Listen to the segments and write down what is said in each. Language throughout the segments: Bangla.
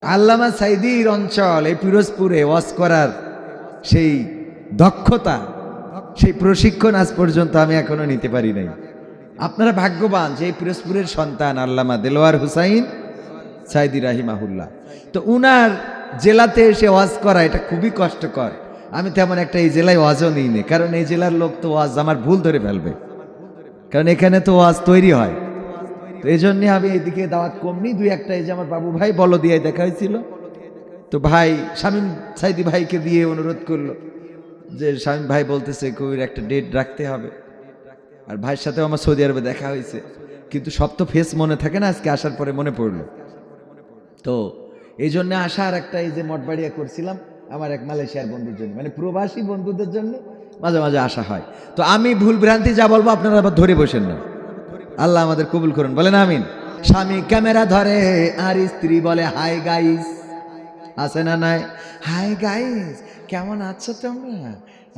আল্লামা সাইদির অঞ্চল এই পিরোজপুরে ওয়াজ করার সেই দক্ষতা, সেই প্রশিক্ষণ আজ পর্যন্ত আমি এখনো নিতে পারি নাই। আপনারা ভাগ্যবান যে এই পিরোজপুরের সন্তান আল্লামা দেলোয়ার হুসাইন সাইদি রাহিমাহুল্লাহ। তো উনার জেলাতে এসে ওয়াজ করা এটা খুবই কষ্টকর। আমি তেমন একটা এই জেলায় ওয়াজও নিই নি, কারণ এই জেলার লোক তো ওয়াজ আমার ভুল ধরে ফেলবে, কারণ এখানে তো ওয়াজ তৈরি হয়। তো এই জন্যে আমি এইদিকে দাওয়াত কম নিই। দুই একটা এই যে আমার বাবু ভাই বল দিয়ে দেখা হয়েছিল, তো ভাই শামীম সাইদি ভাইকে দিয়ে অনুরোধ করলো যে শামীম ভাই বলতেছে কবির একটা ডেট রাখতে হবে। আর ভাইয়ের সাথেও আমার সৌদি আরবে দেখা হয়েছে, কিন্তু সব তো ফেস মনে থাকে না, আজকে আসার পরে মনে পড়লো। তো এই জন্য আসার একটা এই যে মঠবাড়িয়া করছিলাম আমার এক মালয়েশিয়ার বন্ধুর জন্য, মানে প্রবাসী বন্ধুদের জন্য মাঝে মাঝে আসা হয়। তো আমি ভুল ভ্রান্তি যা বলবো আপনারা আবার ধরে বসেন না, আল্লাহ আমাদের কবুল করুন, বলেন আমিন। স্বামী ক্যামেরা ধরে আর স্ত্রী বলে হাই গাইস, আছে না নাই? হাই গাইস, কেমন আছো তোমরা?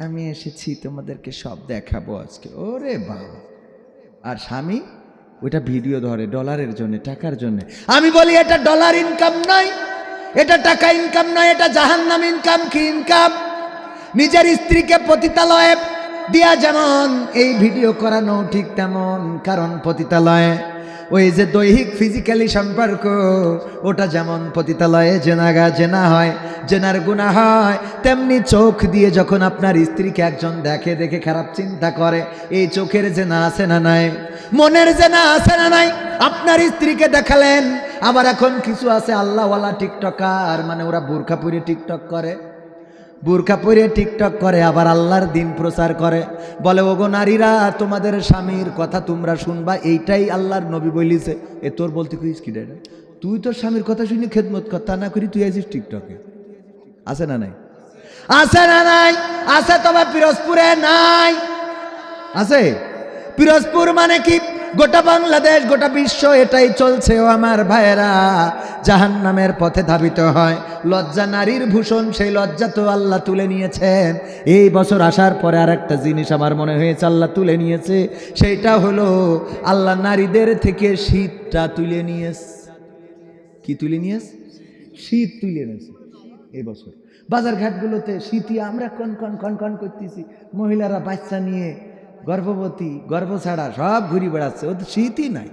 আমি এসেছি তোমাদেরকে সব দেখাবো আজকে। ওরে বাবা! আর স্বামী ওইটা ভিডিও ধরে ডলারের জন্য, টাকার জন্য। আমি বলি এটা ডলার ইনকাম নয়, এটা টাকা ইনকাম নয়, এটা জাহান্নাম ইনকাম। কি ইনকাম? নিজের স্ত্রীকে পতিতালয়ে দিয়া যেমন এই ভিডিও করানো ঠিক তেমন, কারণ পতিতালয়ে ওই যে দৈহিক ফিজিক্যালি সম্পর্ক, ওটা যেমন পতিতালয়ে জেনা হয়, জেনার গুনাহ হয়, তেমনি চোখ দিয়ে যখন আপনার স্ত্রীকে একজন দেখে, দেখে খারাপ চিন্তা করে, এই চোখের জেনা আছে না নাই? মনের জেনা আছে না নাই? আপনার স্ত্রীকে দেখালেন। আবার এখন কিছু আছে আল্লাহওয়ালা টিকটকার, মানে ওরা বোরকা পরে টিকটক করে, বোরকা পরে টিকটক করে, আবার আল্লাহর দিন প্রচার করে। বলে ওগো নারীরা, তোমাদের স্বামীর কথা তোমরা শুনবা, এইটাই আল্লাহর নবী বলিছে। এ তোর বলতে কইস কি রে? তুই তোর স্বামীর কথা শুনি খেদমত কর, তা না করি তুই আছিস টিকটকে। আছে না নাই? আছে না নাই? আছে, তবে পিরোজপুরে নাই। আছে পিরোজপুর মানে কি গোটা বাংলাদেশ, গোটা বিশ্ব এটাই চলছে। ও আমার ভাইয়েরা, জাহান্নামের পথে ধাবিত হয়। লজ্জা নারীর ভূষণ, সেই লজ্জা তো আল্লাহ তুলে নিয়েছেন। এই বছর আসার পরে আর একটা জিনিস আমার মনে হয়েছে আল্লাহ তুলে নিয়েছে, সেইটা হলো আল্লাহ নারীদের থেকে শীতটা তুলে নিয়েছে। কি তুলে নিয়েছে? শীত তুলে নিয়েছে। এই বছর বাজার ঘাটগুলোতে শীতই আমরা কন কন কন কন করতেছি। মহিলারা বাচ্চা নিয়ে, গর্ভবতী, গর্ভ ছাড়া সব ঘুরি বেড়াচ্ছে, ওদের শীতই নাই।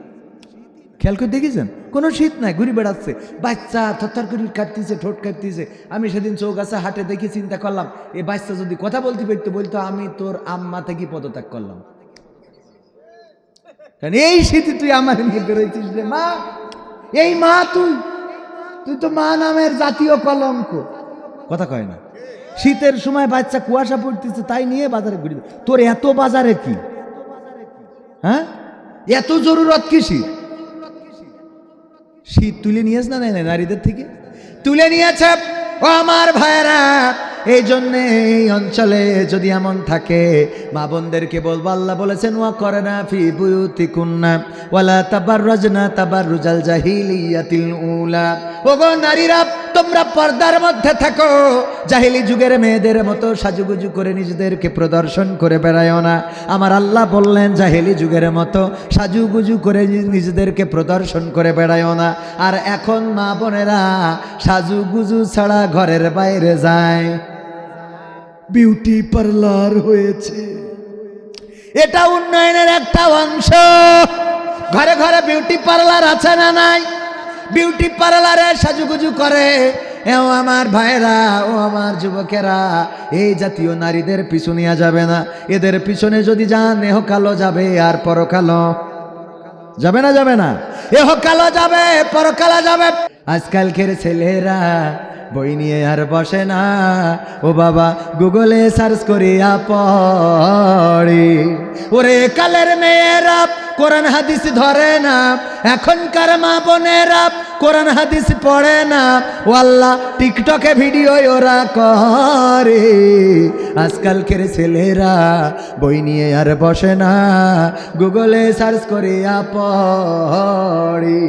খেয়াল করে দেখেছেন? কোনো শীত নাই, ঘুরি বেড়াচ্ছে। বাচ্চা থরথর করে কাটতেছে, ঠোঁট কাটতেছে। আমি সেদিন চৌগাছা হাটে দেখে চিন্তা করলাম, এই বাচ্চা যদি কথা বলতে পারতো, বলতো আমি তোর আম্মা থেকে পদত্যাগ করলাম। কারণ এই শীতে তুই আমার নিয়ে বেরোইছিস রে মা, এই মা তুই তো মা নামের জাতীয় কলঙ্ক। কথা কয় না? শীতের সময় বাচ্চা কুয়াশা পড়তেছে, তাই নিয়ে বাজারে ঘুরি। তোর এত বাজারে কি? হ্যাঁ, এত জরুরত কি? শীত তুলে নিয়েছ না? নাই নারীদের থেকে তুলে নিয়েছে। ও আমার ভাইয়েরা, এই জন্যে এই অঞ্চলে যদি এমন থাকে, মা বোনদেরকে বলবো, আল্লাহ বলেছেন ওয়া করনা ফি বুয়ুতিকুন্না ওয়ালা তাবাররাজনা তাবাররুজাল জাহিলিয়াতিল উলা। ওগো নারীরা, তোমরা পর্দার মধ্যে থাকো, জাহিলি যুগের মেয়েদের মতো সাজুগুজু করে নিজেদেরকে প্রদর্শন করে বেড়ায়ও না। আমার আল্লাহ বললেন জাহিলি যুগের মতো সাজুগুজু করে নিজেদেরকে প্রদর্শন করে বেড়ায়ও না। আর এখন মা বোনেরা সাজুগুজু ছাড়া ঘরের বাইরে যায়, বিউটি পার্লার হয়েছে। এটা উন্নয়নের একটা অংশ। ঘরে ঘরে বিউটি পার্লার আছে না নাই? বিউটি পার্লারে সাজুগুজু করে। ও আমার ভাইরা, ও আমার যুবকেরা, এই জাতীয় নারীদের পিছু নেওয়া যাবে না। এদের পিছনে যদি যান, এহকালও যাবে আর পরকালও যাবে। না যাবে না? এহকালও যাবে, পরকালও যাবে। আজকালকের ছেলেরা বই নিয়ে আর বসে না, ও বাবা গুগলে সার্চ করিয়া পড়ে। ওরে কালের মেয়েরা কোরআন হাদিস ধরে না, এখনকার মা বোনেরা কোরআন হাদিস পড়ে না। ও আল্লাহ, টিকটকে ভিডিও ওরা করে। আজকালকের ছেলেরা বই নিয়ে আর বসে না, গুগলে সার্চ করিয়া পড়ে।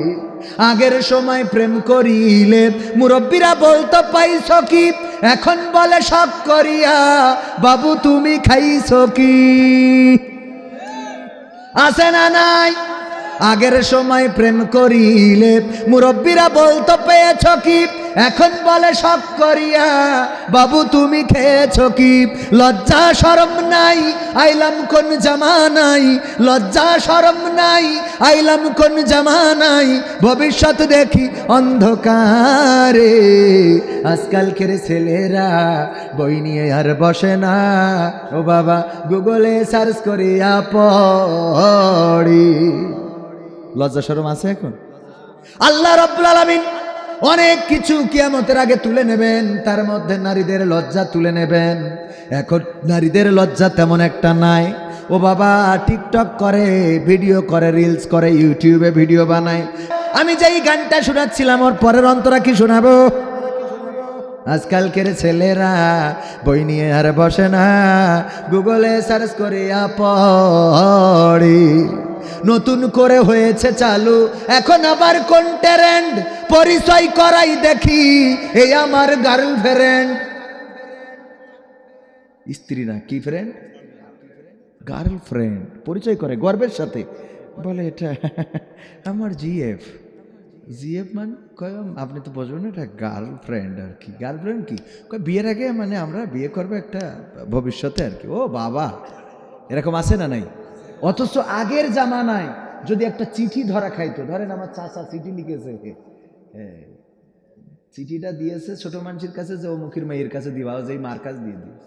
আগের সময় প্রেম করিলে মুরব্বীরা বলতো পাইছ কি, এখন বলে শখ করিয়া বাবু তুমি খাইছ কি। আছে না নাই? আগের সময় প্রেম করিলে মুরব্বীরা বলতো পেয়েছ কি, এখন বলে শখ করিয়া বাবু তুমি খেয়েছ কি। লজ্জা শরম নাই আইলাম কোন জামানাই, লজ্জা শরম নাই আইলাম কোন জামানাই, ভবিষ্যৎ দেখি অন্ধকারে। আজকালকের ছেলেরা বই নিয়ে আর বসে না, ও বাবা গুগলে সার্চ করিয়া পড়ি। লজ্জা শরম আছে এখন? আল্লাহ রাব্বুল আলামিন অনেক কিছু কিয়ামতের আগে তুলে নেবেন, তার মধ্যে নারীদের লজ্জা তুলে নেবেন। এখন নারীদের লজ্জা তেমন একটা নাই। ও বাবা টিকটক করে, ভিডিও করে, রিলস করে, ইউটিউবে ভিডিও বানায়। আমি যেই গানটা শোনাচ্ছিলাম ওর পরের অন্তরা কি শোনাবো? আজকালকের ছেলেরা বই নিয়ে আর বসে না, গুগলে সার্চ করিয়া পড়ি। নতুন করে হয়েছে চালু এখন আবার কোন ট্রেন্ড, পরিচয় করাই দেখি এই আমার গার্লফ্রেন্ড। স্ত্রী না কি ফ্রেন্ড, গার্লফ্রেন্ড পরিচয় করে গর্বের সাথে, বলে এটা আমার জিএফ। জিএফ মানে কয় আপনি তো বুঝবেন এটা গার্লফ্রেন্ড আর কি। গার্লফ্রেন্ড কি কয় বিয়ের আগে মানে আমরা বিয়ে করবো একটা ভবিষ্যতে আর কি। ও বাবা এরকম আছে না নাই? অথচ আগের জামানায় যদি একটা চিঠি ধরা খাইতো, ধরেন আমার চাচা চিঠি লিখেছে, চিঠিটা দিয়েছে ছোট মানুষের কাছে যে ও মুখের মেয়ের কাছে দিবা, যে মার কাছে দিয়ে দিস,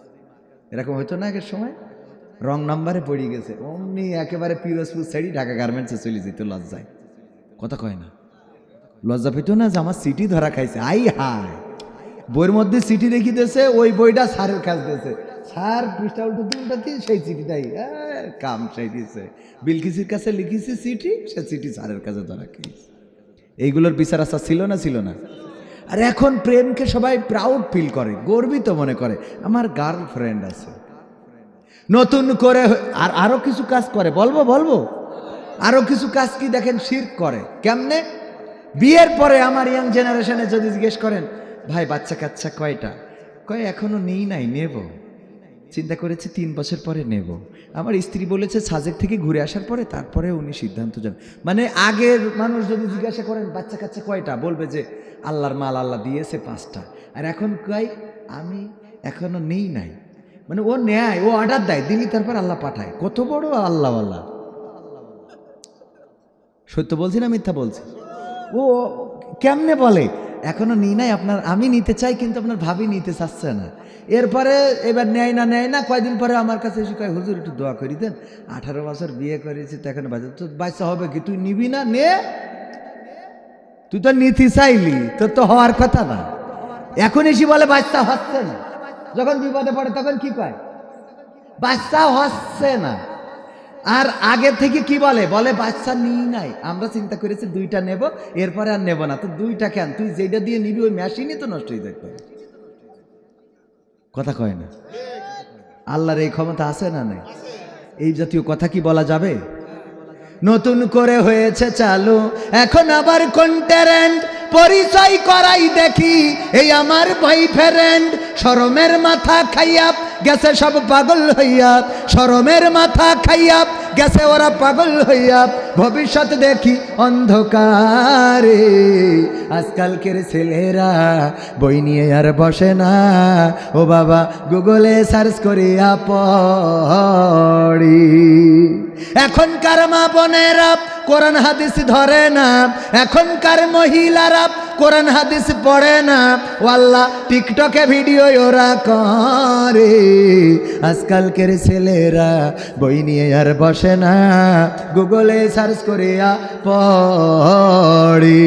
এরকম হইতো না আগের সময়? রং নাম্বারে পড়ে গেছে অমনি একেবারে পিরোজপুর ছেড়ি ঢাকা গার্মেন্টসে চলে যেত লজ্জায়। কথা কয় না? লজ্জা পেত না যে আমার চিঠি ধরা খাইছে। আই হায়, বইয়ের মধ্যে চিঠি রেখে দিয়েছে, ওই বইটা স্যারের কাছ দিয়েছে, স্যার পৃষ্ঠা উল্টো সেই চিঠিটাই কাম সেই দিয়েছে। বিলকিসির কাছে লিখেছি চিঠি, সে চিঠি স্যারের কাছে ধরা খেয়েছে। এইগুলোর বিচার আচার ছিল না? ছিল না? আর এখন প্রেমকে সবাই প্রাউড ফিল করে, গর্বিত মনে করে, আমার গার্লফ্রেন্ড আছে। নতুন করে আর আরো কিছু কাজ করে, বলবো আরো কিছু কাজ কি দেখেন, শিরক করে। কেমনে? বিয়ের পরে আমার ইয়াং জেনারেশনে যদি জিজ্ঞেস করেন ভাই বাচ্চা কাচ্চা কয়টা, কয় এখনো নেই নাই, নেব, চিন্তা করেছি 3 বছর পরে নেব। আমার স্ত্রী বলেছে সাজেক থেকে ঘুরে আসার পরে তারপরে উনি সিদ্ধান্ত যান। মানে আগের মানুষ যদি জিজ্ঞাসা করেন বাচ্চা কাচ্চা কয়টা, বলবে যে আল্লাহর মাল আল্লাহ দিয়েছে 5টা। আর এখন কয় আমি এখনো নেই নাই, মানে ও নেয়, ও অর্ডার দেয়, দিলি তারপর আল্লাহ পাঠায়। কত বড় আল্লাহওয়ালা! সত্য বলছি না মিথ্যা বলছি? ও কেমনে বলে এখনো নিই নাই আপনার, আমি নিতে চাই কিন্তু আপনার ভাবি নিতে চাচ্ছে না। এরপরে এবার নেয় না, কয়দিন পরে আমার কাছে এসে কয় হুজুর একটু দোয়া করি দেন, 18 বছর বিয়ে করেছি তো এখন তো বাচ্চা হবে কি, তুই নিবি না? নে, তুই তো নিতে চাইলি, তোর তো হওয়ার কথা না। এখন এসে বলে বাচ্চা হচ্ছে না, যখন বিপদে পড়ে তখন কি কয় বাচ্চা হচ্ছে না। আর আগে থেকে কি বলে বাচ্চা নিই নাই, আমরা চিন্তা করেছি 2টা নেব, এরপরে আর নেব না। তো 2টা কেন, তুই যেটা দিয়ে নিবি ওই মেশিনই তো নষ্ট হয়ে যাবে। কথা কয় না? আল্লাহর এই ক্ষমতা আছে না নাই? এই জাতীয় কথা কি বলা যাবে? নতুন করে হয়েছে চালু এখন আবার কোন ট্রেন্ড, পরিচয় করাই দেখি এই আমার বয়ফ্রেন্ড। শরমের মাথা খাইয়া গেছে সব পাগল হইয়া, শরমের মাথা খাইয়া গেছে ওরা পাগল হইয়া, ভবিষ্যৎ দেখি অন্ধকারে। আজকালকের ছেলেরা বই নিয়ে আর বসে না, ও বাবা গুগলে সার্চ করিয়া পড়ি। এখনকার মা বোনেরা কোরআন হাদিস ধরে না, এখনকার মহিলারা কোরআন হাদিস পড়ে না, ওয়াল্লাহ টিকটকে ভিডিও ওরা করে। আজকালকের ছেলেরা বই নিয়ে আর বসে না, গুগলে সার্চ করিয়া পড়ি।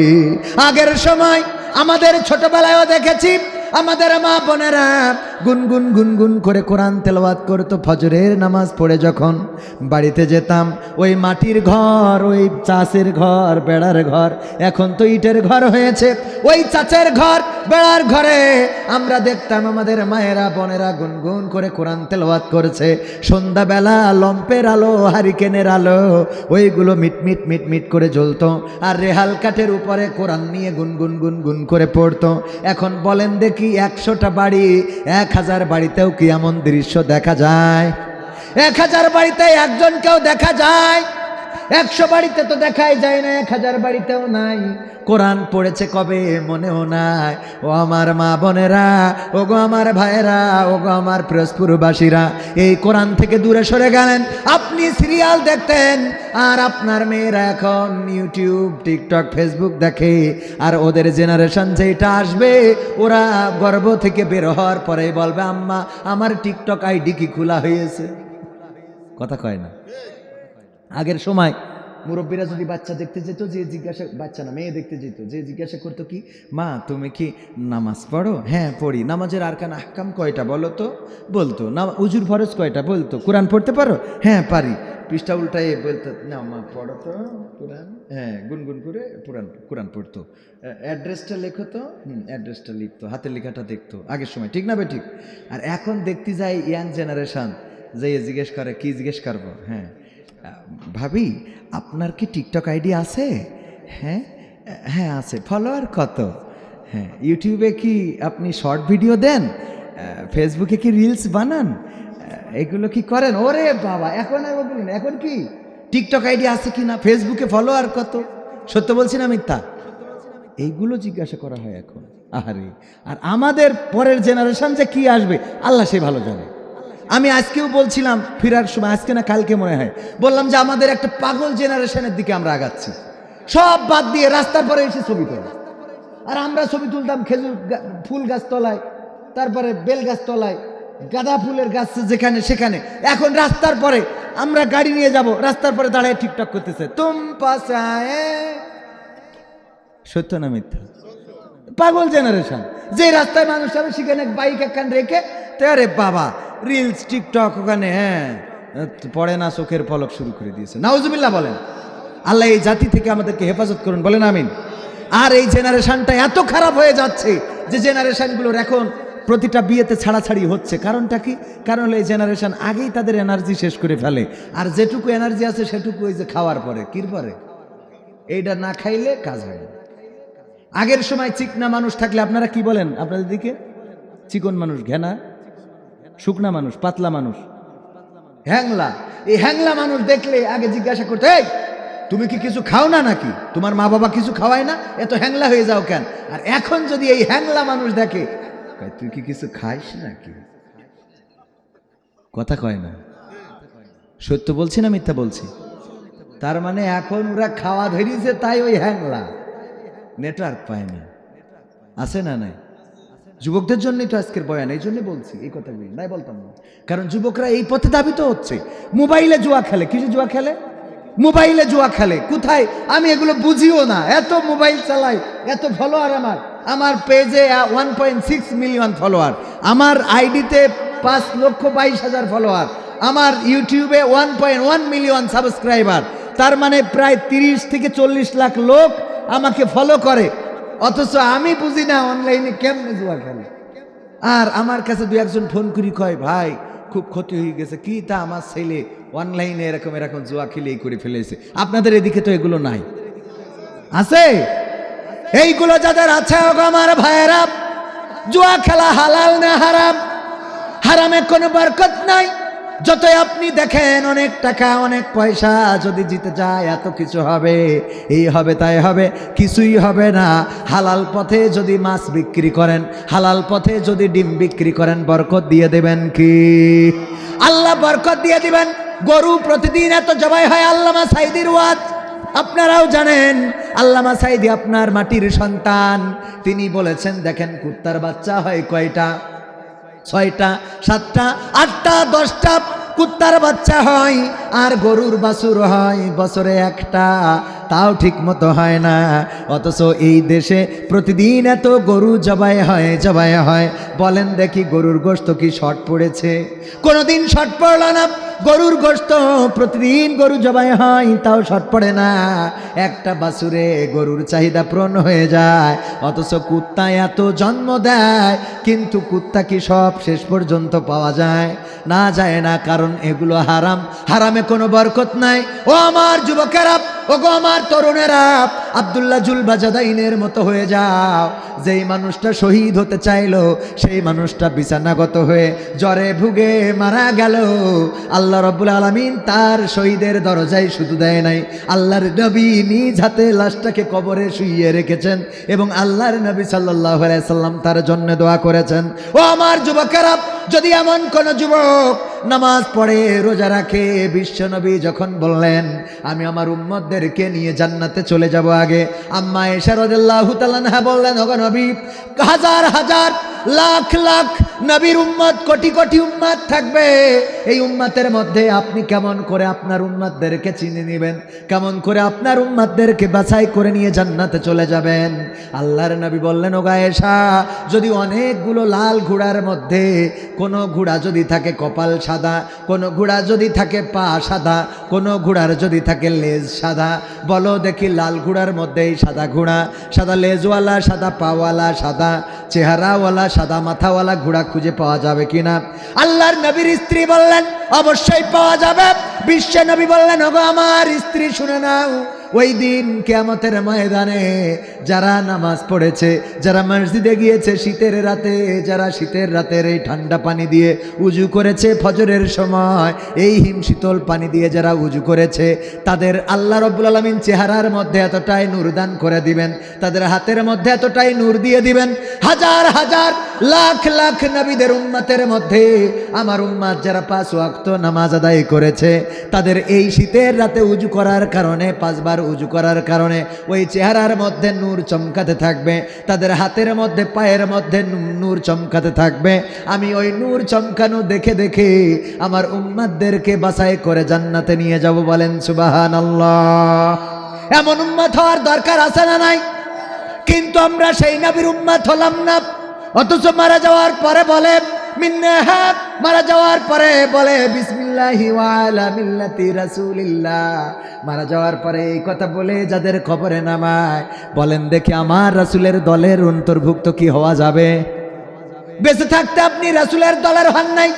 আগের সময় আমাদের ছোটবেলায়ও দেখেছি আমাদের মা বোনেরা গুনগুন গুনগুন করে কোরআন তেলাওয়াত করতো। ফজরের নামাজ পড়ে যখন বাড়িতে যেতাম, ওই মাটির ঘর, ওই চাষের ঘর, বেড়ার ঘর, এখন তো ইটের ঘর হয়েছে, ওই চাচের ঘর, বেড়ার ঘরে আমরা দেখতাম আমাদের মায়েরা বোনেরা গুনগুন করে কোরআন তেলাওয়াত করছে। সন্ধ্যাবেলা লম্পের আলো, হারিকেনের আলো, ওইগুলো মিটমিট মিটমিট করে জ্বলতো, আর রেহাল কাঠের উপরে কোরআন নিয়ে গুনগুন গুনগুন করে পড়তো। এখন বলেন দেখি 100টা বাড়ি, 1000 বাড়িতেও কি এমন দৃশ্য দেখা যায়? 1000 বাড়িতে একজনকেও দেখা যায়? 100 বাড়িতে তো দেখাই যায় না, 1000 বাড়িতেও নাই। কোরআন পড়েছে কবে মনেও নাই। ও আমার মা বোনেরা, ও গো আমার ভাইয়েরা, ও গো আমার পিরোজপুরবাসীরা, এই কোরআন থেকে দূরে সরে গেলেন। আপনি সিরিয়াল দেখতেন, আর আপনার মেয়েরা এখন ইউটিউব, টিকটক, ফেসবুক দেখে। আর ওদের জেনারেশন যেটা আসবে, ওরা গর্ভ থেকে বের হওয়ার পরে বলবে, আম্মা আমার টিকটক আইডি কি খোলা হয়েছে? কথা কয় না। আগের সময় মুরব্বীরা যদি বাচ্চা দেখতে যেত, যে জিজ্ঞাসা, বাচ্চা না মেয়ে দেখতে যেত, যে জিজ্ঞাসা করতো কি, মা তুমি কি নামাজ পড়ো? হ্যাঁ পড়ি। নামাজের আরকান আহকাম কয়টা বলো তো? বলতো। না উজুর ফরজ কয়টা? বলতো। কোরআন পড়তে পারো? হ্যাঁ পারি। পৃষ্ঠা উল্টায় বলতো, না মা পড়ো তো কোরআন। হ্যাঁ গুনগুন করে কোরআন পড়তো। অ্যাড্রেসটা লেখো তো। অ্যাড্রেসটা লিখতো, হাতের লেখাটা দেখতো আগের সময়, ঠিক না বে ঠিক? আর এখন দেখতে যাই ইয়াং জেনারেশন, যে জিজ্ঞেস করে, কি জিজ্ঞেস করবো? হ্যাঁ ভাবি আপনার কি টিকটক আইডি আছে? হ্যাঁ হ্যাঁ আছে। ফলোয়ার কত? হ্যাঁ। ইউটিউবে কি আপনি শর্ট ভিডিও দেন? ফেসবুকে কি রিলস বানান? এগুলো কি করেন? ওরে বাবা, এখন আর বলুন, এখন কি টিকটক আইডি আছে কি না, ফেসবুকে ফলোয়ার কত? সত্য বলছি না মিথ্যা? এইগুলো জিজ্ঞাসা করা হয় এখন। আহারে, আর আমাদের পরের জেনারেশন যে কি আসবে আল্লাহ সে ভালো জানে। আমি আজকেও বলছিলাম ফিরার সময়, আজকে না কালকে মনে হয়, বললাম যে আমাদের একটা পাগল জেনারেশনের দিকে আমরা আগাচ্ছি। সব বাদ দিয়ে রাস্তার পরে এসে ছবি তোলা। আর আমরা ছবি তুলতাম খেজুর ফুল গাছ তলায়, তারপরে বেল গাছ তলায়, গাঁদা ফুলের গাছ যেখানে সেখানে। এখন রাস্তার পরে আমরা গাড়ি নিয়ে যাব, রাস্তার পরে দাঁড়িয়ে টিকটক করতেছে। তুম পাশায়, সত্য না মিথ্যা? পাগল জেনারেশন। যে রাস্তায় মানুষ যাবে সেখানে বাইক একখান রেখে, আরে বাবা রিলস, টিকটক ওখানে। হ্যাঁ পড়ে না, চোখের পলক শুরু করে দিয়েছে। নাউজুবিল্লাহ বলেন। আল্লাহ এই জাতি থেকে আমাদেরকে হেফাজত করুন, বলেন আমিন। আর এই জেনারেশনটা এত খারাপ হয়ে যাচ্ছে যে জেনারেশনগুলোর এখন প্রতিটা বিয়েতে ছাড়াছাড়ি হচ্ছে। কারণটা কি? কারণ হলো এই জেনারেশন আগেই তাদের এনার্জি শেষ করে ফেলে। আর যেটুকু এনার্জি আছে সেটুকু ওই যে খাওয়ার পরে, কির পরে, এইটা না খাইলে কাজ হয় না। আগের সময় চিকনা মানুষ থাকলে আপনারা কি বলেন? আপনাদের দিকে চিকন মানুষ, ঘেনা, শুকনা মানুষ, পাতলা মানুষ, হ্যাংলা। এই হ্যাংলা মানুষ দেখলে আগে জিজ্ঞাসা করতে, এই তুমি কি কিছু খাও না নাকি? তোমার মা বাবা কিছু খাওয়ায় না? এত হ্যাংলা হয়ে যাও কেন? আর এখন যদি এই হ্যাংলা মানুষ দেখে, তুই কি কিছু খাইস নাকি? কথা কয় না। সত্য বলছি না মিথ্যা বলছি? তার মানে এখন ওরা খাওয়া ধরিয়েছে, তাই ওই হ্যাংলা। নেটওয়ার্ক পায় না, আছে না নাই? যুবকদের জন্যই তো আজকের বয়ান, এই জন্য বলছি এই কথাগুলি, নাই বলতাম না। কারণ যুবকরা এই পথে ধাবিত হচ্ছে। মোবাইলে জুয়া খেলে। কিসে জুয়া খেলে? মোবাইলে জুয়া খেলে। কোথায়? আমি এগুলো বুঝিও না। এত মোবাইল চালাই, এত ফলোয়ার আমার পেজে 1.6 মিলিয়ন ফলোয়ার, আমার আইডিতে 5,22,000 ফলোয়ার, আমার ইউটিউবে 1.1 মিলিয়ন সাবস্ক্রাইবার। তার মানে প্রায় 30 থেকে 40 লাখ লোক আমাকে ফলো করে। অথচ আমি বুঝি না অনলাইনে কেমনে জুয়া খেলে। আর আমার কাছে দু একজন ফোন করি, কয় ভাই খুব ক্ষতি হয়ে গেছে। কি? তা আমার ছেলে অনলাইনে এরকম এরকম জুয়া খেলে এই করে ফেলেছে। আপনাদের এদিকে তো এগুলো নাই, আছে? এইগুলো যাদের আছে, আমার ভাইয়েরা, জুয়া খেলা হালাল না হারাম? হারামে কোনো বরকত নাই। যতই আপনি দেখেন অনেক টাকা, অনেক পয়সা যদি জিতে যায়, এত কিছু হবে, এই হবে, তাই হবে, কিছুই হবে না। হালাল পথে যদি মাছ বিক্রি করেন, হালাল পথে যদি ডিম বিক্রি করেন, বরকত দিয়ে দেবেন কি? আল্লাহ বরকত দিয়ে দিবেন। গরু প্রতিদিন এত জবাই হয়। আল্লামা সাইদির ওয়াজ আপনারাও জানেন। আল্লামা সাইদি আপনার মাটির সন্তান। তিনি বলেছেন, দেখেন কুত্তার বাচ্চা হয় কয়টা? 6টা, 7টা, 8টা, 10টা কুত্তার বাচ্চা হয়। আর গরুর বাছুর হয় বছরে একটা, তাও ঠিক মতো হয় না। অথচ এই দেশে প্রতিদিন এত গরু জবাই হয়। বলেন দেখি, গরুর গোশত কি শর্ট পড়েছে? কোনোদিন শর্ট পড়ল না। গরুর গোশত প্রতিদিন গরু জবাই হয়, তাও শর্ট পড়ে না। একটা বাছুরে গরুর চাহিদা পূরণ হয়ে যায়। অথচ কুত্তা এত জন্ম দেয়, কিন্তু কুত্তা কি সব শেষ পর্যন্ত পাওয়া যায়? না, যায় না। কারণ এগুলো হারাম। হারামে কোনো বরকত নাই। ও আমার যুবকেরা, ওগো আমার তরুণেরা, আব্দুল্লাহ জুলবাজাদাইনের মতো হয়ে যাও। যেই মানুষটা শহীদ হতে চাইলো সেই মানুষটা বিছানাগত হয়ে জ্বরে ভুগে মারা গেল। আল্লাহ রাব্বুল আলামিন তার শহীদের দরজায় শুধু দেয় নাই, আল্লাহর নবী নিজ হাতে লাশটাকে কবরে শুইয়ে রেখেছেন এবং আল্লাহর নবী সাল্লাল্লাহু আলাইহি সাল্লাম তার জন্য দোয়া করেছেন। ও আমার যুবকেরা, যদি এমন কোন যুবক নামাজ পড়ে রোজা রাখে, বিশ্ব নবী যখন বললেন আমি আমার উম্মতদেরকে নিয়ে জান্নাতে চলে যাব, আগে আম্মা আয়েশা রাদিয়াল্লাহু তাআলা আনহা বললেন, ওগো নবী, হাজার হাজার লাখ লাখ নবীর উম্মত, কোটি কোটি উম্মত থাকবে, এই উম্মতের মধ্যে আপনি কেমন করে আপনার উম্মতদেরকে চিনে নেবেন, কেমন করে আপনার উম্মতদেরকে বাছাই করে নিয়ে জান্নাতে চলে যাবেন? আল্লাহর নবী বললেন, ওগো আয়েশা, যদি অনেকগুলো লাল ঘোড়ার মধ্যে কোনো ঘোড়া যদি থাকে কপাল সাদা, কোনো ঘোড়া যদি থাকে পা সাদা, কোনো ঘোড়ার যদি থাকে লেজ সাদা, বলো দেখি লাল ঘোড়ার মধ্যেই সাদা ঘোড়া, সাদা লেজওয়ালা, সাদা পাওয়ালা, সাদা চেহারাওয়ালা, সাদা মাথাওয়ালা ঘোড়া খুঁজে পাওয়া যাবে কিনা? আল্লাহর নবীর স্ত্রী বললেন, অবশ্যই পাওয়া যাবে। বিশ্ব নবী বললেন, ওগো আমার স্ত্রী, শুনে নাও, ওই দিন কিয়ামতের ময়দানে যারা নামাজ পড়েছে, যারা মসজিদে গিয়েছে শীতের রাতে, যারা শীতের রাতের এই ঠান্ডা পানি দিয়ে উজু করেছে, ফজরের সময় এই হিমশীতল পানি দিয়ে যারা উজু করেছে, তাদের আল্লাহ রাব্বুল আলামিন চেহারার মধ্যে এতটাই নূর দান করে দিবেন, তাদের হাতের মধ্যে এতটাই নূর দিয়ে দিবেন, হাজার হাজার লাখ লাখ নবীদের উম্মতের মধ্যে আমার উম্মত যারা 5 ওয়াক্ত নামাজ আদায় করেছে, তাদের এই শীতের রাতে উজু করার কারণে, 5 বার উজু করার কারণে ওই চেহারার মধ্যে নূর চমকাতে থাকবে, তাদের হাতের মধ্যে পায়ের মধ্যে নূর চমকাতে থাকবে। আমি ওই নূর চমকানো দেখে দেখে আমার উম্মতদেরকে বাছাই করে জান্নাতে নিয়ে যাব। বলেন সুবহানাল্লাহ। এমন উম্মত হওয়ার দরকার আছে না নাই? কিন্তু আমরা সেই নবীর উম্মত হলাম না, অথচ মারা যাওয়ার পরে বলে মিন্নাহাত, মারা যাওয়ার পরে বলে বিসমিল্লাহি ওয়া আলা মিল্লাতি রাসূলিল্লাহ। মারা যাওয়ার পরে এই কথা বলে যাদের কবরে নামায়, বলেন দেখি আমার রাসূলের দলের অন্তর্ভুক্ত কি হওয়া যাবে? বেঁচে থাকতে আপনি রাসূলের দলের হন নাই।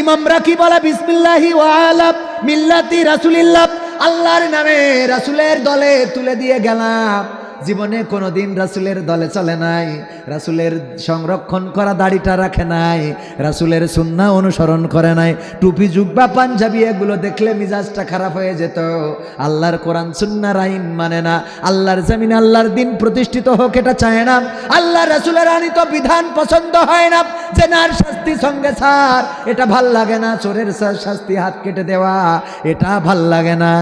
ইমামরা কি বলে? বিসমিল্লাহি ওয়া আলা মিল্লাতি রাসূলিল্লাহ, আল্লাহর নামে রাসূলের দলে তুলে দিয়ে গেলাম। জীবনে কোনোদিন রাসূলের দলে চলে নাই, রাসূলের সংরক্ষণ করা দাড়িটা রাখে নাই, রাসূলের সুন্নাহ অনুসরণ করে নাই, টুপি জুব্বা পাঞ্জাবি এগুলো দেখলে মিজাজটা খারাপ হয়ে যেত। আল্লাহর কোরআন সুন্নাহর আইন মানে না, আল্লাহর জমিনে আল্লাহর দিন প্রতিষ্ঠিত হোক এটা চায় না, আল্লাহ রাসূলের আনিত বিধান পছন্দ হয় না, জেনার শাস্তি সঙ্গে ছাড় এটা ভাল লাগে না, চোরের শাস্তি হাত কেটে দেওয়া এটা ভাল লাগে না।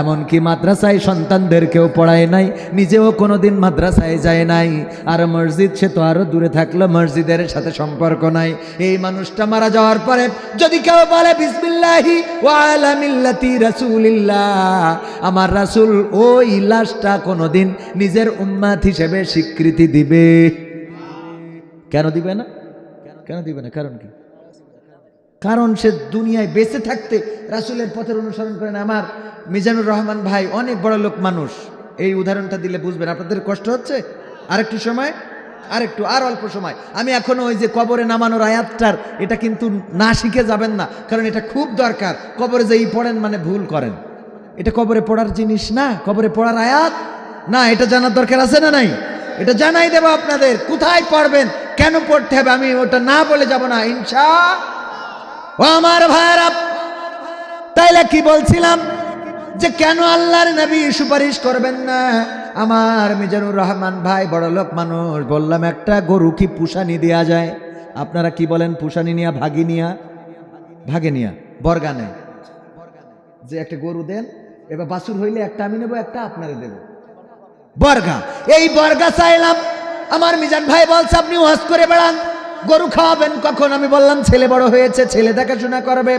এমনকি মাদ্রাসায় সন্তানদেরকেও পড়ায় নাই, নিজেও কোনোদিন মাদ্রাসায় যায় নাই, আর মসজিদ সে তো আরো দূরে থাকলো, মসজিদের সাথে সম্পর্ক নাই। এই মানুষটা মারা যাওয়ার পরে যদি কেউ বলে বিসমিল্লাহি ওয়া আলা মিল্লাতি রাসূলিল্লাহ, আমার রাসূল ওই লাশটা কোনোদিন নিজের উম্মত হিসেবে স্বীকৃতি দিবে? কেন দিবে না? কেন দিবে না? কারণ কি? কারণ সে দুনিয়ায় বেঁচে থাকতে রাসূলের পথের অনুসরণ করেন। আমার মিজানুর রহমান ভাই অনেক বড় লোক মানুষ, এই উদাহরণটা দিলে বুঝবেন। আপনাদের কষ্ট হচ্ছে? আরেকটু সময়, আরেকটু, আর অল্প সময়। আমি এখনো ওই যে কবরে নামানোর আয়াতটার এটা কিন্তু না শিখে যাবেন না, কারণ এটা খুব দরকার। কবরে যেই পড়েন মানে ভুল করেন, এটা কবরে পড়ার জিনিস না, কবরে পড়ার আয়াত না, এটা জানার দরকার আছে না নাই? এটা জানাই দেব আপনাদের, কোথায় পড়বেন, কেন পড়তে হবে, আমি ওটা না বলে যাব না ইনশাআল্লাহ। ও আমার ভাইরা, তাইলে কি বলছিলাম যে কেন আল্লাহর নবী সুপারিশ করবেন না? আমার মিজানুর রহমান ভাই বড় লোক মানুষ, বললাম একটা গরু কি পুষানি দেয়া যায়? আপনারা কি বলেন? পুষানি নিয়া, ভাগি নিয়া, ভাগে নিয়া, বর্গা নেয় যে একটা গরু দেন, এবার বাছুর হইলে একটা আমি নেবো, একটা আপনারে দেব, বর্গা। এই বর্গা চাইলাম। আমার মিজান ভাই বলছে আপনি ওয়াজ করে বেড়ান, গরু খাওয়াবেন কখন? আমি বললাম ছেলে বড় হয়েছে, ছেলে দেখাশোনা করবে।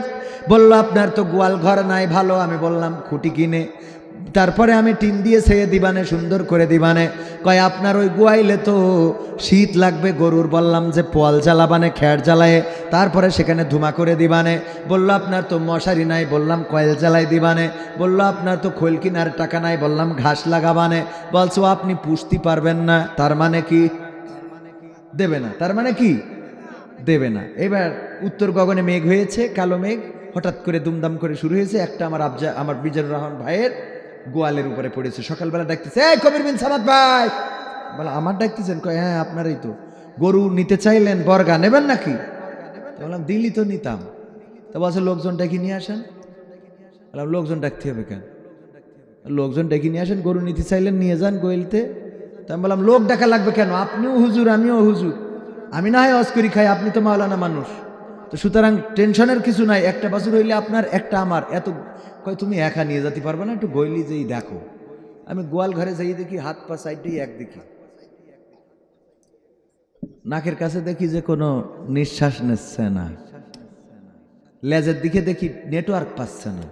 বলল আপনার তো গোয়াল ঘর নাই ভালো। আমি বললাম খুঁটি কিনে তারপরে আমি টিন দিয়ে ছেয়ে দিবানে, সুন্দর করে দিবানে। কয় আপনার ওই গোয়াইলে তো শীত লাগবে গরুর। বললাম যে পোয়াল জ্বালাবানে, খ্যাট জ্বালায়, তারপরে সেখানে ধুমা করে দিবানে। বলল আপনার তো মশারি নাই। বললাম কয়েল জ্বালাই দিবানে। বলল আপনার তো খোল কিনার টাকা নাই। বললাম ঘাস লাগাবানে। বলছো আপনি পুষতে পারবেন না। তার মানে কি? দেবে না। তার মানে কি? দেবে না। এবার উত্তর গগনে মেঘ হয়েছে, কালো মেঘ হঠাৎ করে দুমদাম করে শুরু হয়েছে। একটা আমার মিজানুর রহমান ভাইয়ের গোয়ালের উপরে পড়েছে। সকালবেলা ডাকতেছে, এই কবির বিন সামাদ ভাই। বলে আমার ডাকতেছেন? কয় হ্যাঁ আপনারই তো। গরু নিতে চাইলেন, বর্গা নেবেন নাকি? বললাম দিল্লি তো নিতাম। তা বলছে লোকজন ডেকে নিয়ে আসেন। বললাম লোকজন ডাকতে হবে কেন? লোকজন ডেকে নিয়ে আসেন, গরু নিতে চাইলেন নিয়ে যান গোয়েলতে। তা আমি বললাম লোক ডাকা লাগবে কেন? আপনিও হুজুর আমিও হুজুর, আমি না হয় হজ করি খাই, আপনি তো মাওলানা মানুষ, তো সুতরাং টেনশনের কিছু নাই, একটা বাছুর হইলে আপনার একটা আমার। এত কয় তুমি একা নিয়ে যেতে পারবে না, একটু গইলি যেই দেখো। আমি গোয়াল ঘরে যাই দেখি হাত পা সাইডেই একদিকে, নাকের কাছে দেখি যে কোনো নিঃশ্বাস নিচ্ছে না, লেজের দিকে দেখি নেটওয়ার্ক পাচ্ছে না,